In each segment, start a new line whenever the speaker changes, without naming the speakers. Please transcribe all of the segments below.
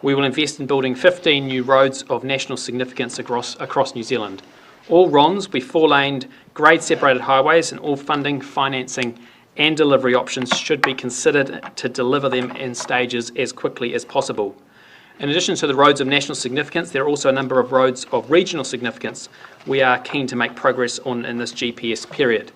We will invest in building 15 new roads of national significance across New Zealand. All RONs will be 4-laned, grade-separated highways, and all funding, financing and delivery options should be considered to deliver them in stages as quickly as possible. In addition to the roads of national significance, there are also a number of roads of regional significance we are keen to make progress on in this GPS period.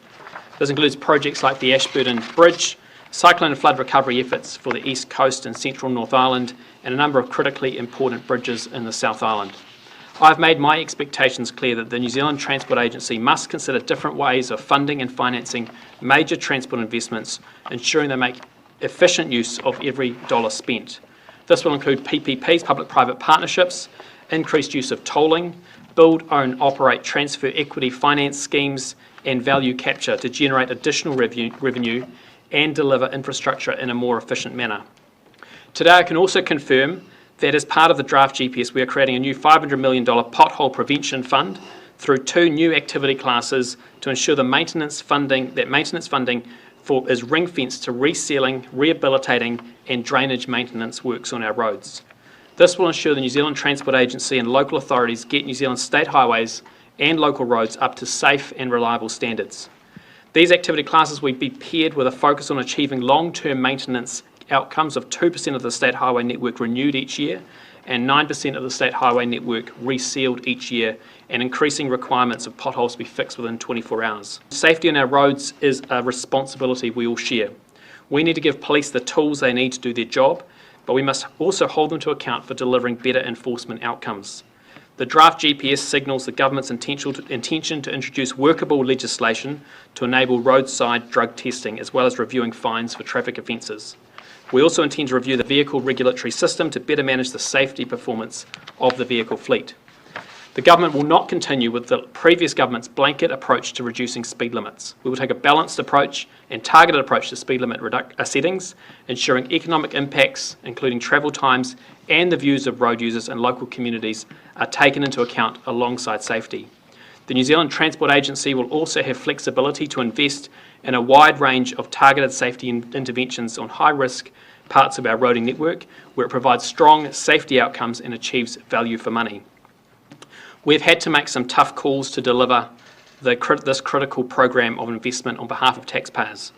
This includes projects like the Ashburton Bridge, cyclone and flood recovery efforts for the East Coast and Central North Island, and a number of critically important bridges in the South Island. I've made my expectations clear that the New Zealand Transport Agency must consider different ways of funding and financing major transport investments, ensuring they make efficient use of every dollar spent. This will include PPPs, public-private partnerships, increased use of tolling, build, own, operate, transfer equity finance schemes, and value capture to generate additional revenue and deliver infrastructure in a more efficient manner. Today I can also confirm that as part of the draft GPS we are creating a new $500 million pothole prevention fund through 2 new activity classes to ensure the maintenance funding is ring-fenced to resealing, rehabilitating and drainage maintenance works on our roads. This will ensure the New Zealand Transport Agency and local authorities get New Zealand state highways and local roads up to safe and reliable standards. These activity classes will be paired with a focus on achieving long-term maintenance outcomes of 2% of the state highway network renewed each year and 9% of the state highway network resealed each year, and increasing requirements of potholes to be fixed within 24 hours. Safety on our roads is a responsibility we all share. We need to give police the tools they need to do their job, but we must also hold them to account for delivering better enforcement outcomes. The draft GPS signals the government's intention to introduce workable legislation to enable roadside drug testing, as well as reviewing fines for traffic offences. We also intend to review the vehicle regulatory system to better manage the safety performance of the vehicle fleet. The government will not continue with the previous government's blanket approach to reducing speed limits. We will take a balanced approach and targeted approach to speed limit settings, ensuring economic impacts, including travel times, and the views of road users and local communities are taken into account alongside safety. The New Zealand Transport Agency will also have flexibility to invest in a wide range of targeted safety interventions on high-risk parts of our roading network, where it provides strong safety outcomes and achieves value for money. We've had to make some tough calls to deliver this critical program of investment on behalf of taxpayers.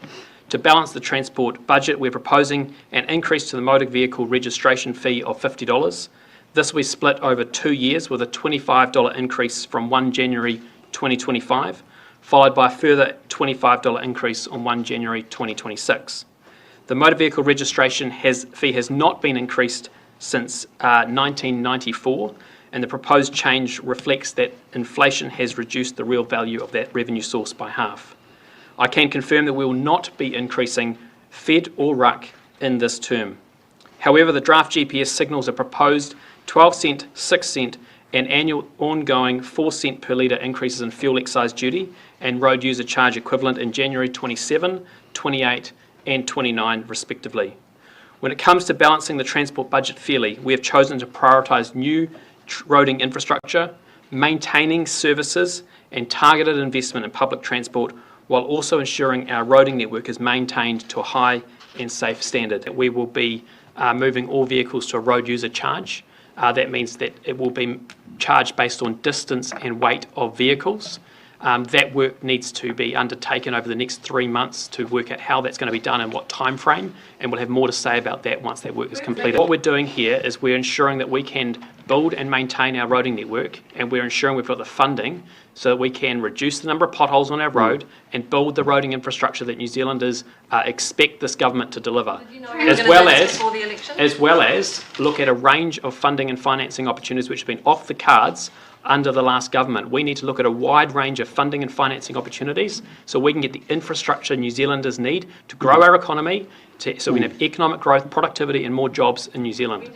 To balance the transport budget, we're proposing an increase to the motor vehicle registration fee of $50. This will be split over 2 years with a $25 increase from 1 January 2025, followed by a further $25 increase on 1 January 2026. The motor vehicle registration fee has not been increased since 1994, and the proposed change reflects that inflation has reduced the real value of that revenue source by half. I can confirm that we will not be increasing FED or RUC in this term. However, the draft GPS signals a proposed 12-cent, 6-cent and annual ongoing 4-cent per litre increases in fuel excise duty and road user charge equivalent in January 27, 28 and 29 respectively. When it comes to balancing the transport budget fairly, we have chosen to prioritise new roading infrastructure, maintaining services and targeted investment in public transport, while also ensuring our roading network is maintained to a high and safe standard. We will be moving all vehicles to a road user charge. That means that it will be charged based on distance and weight of vehicles. That work needs to be undertaken over the next 3 months to work out how that's going to be done and what time frame, and we'll have more to say about that once that work is completed. What we're doing here is we're ensuring that we can build and maintain our roading network, and we're ensuring we've got the funding so that we can reduce the number of potholes on our road and build the roading infrastructure that New Zealanders expect this government to deliver, as well as look at a range of funding and financing opportunities which have been off the cards under the last government. We need to look at a wide range of funding and financing opportunities so we can get the infrastructure New Zealanders need to grow our economy, so we can have economic growth, productivity and more jobs in New Zealand.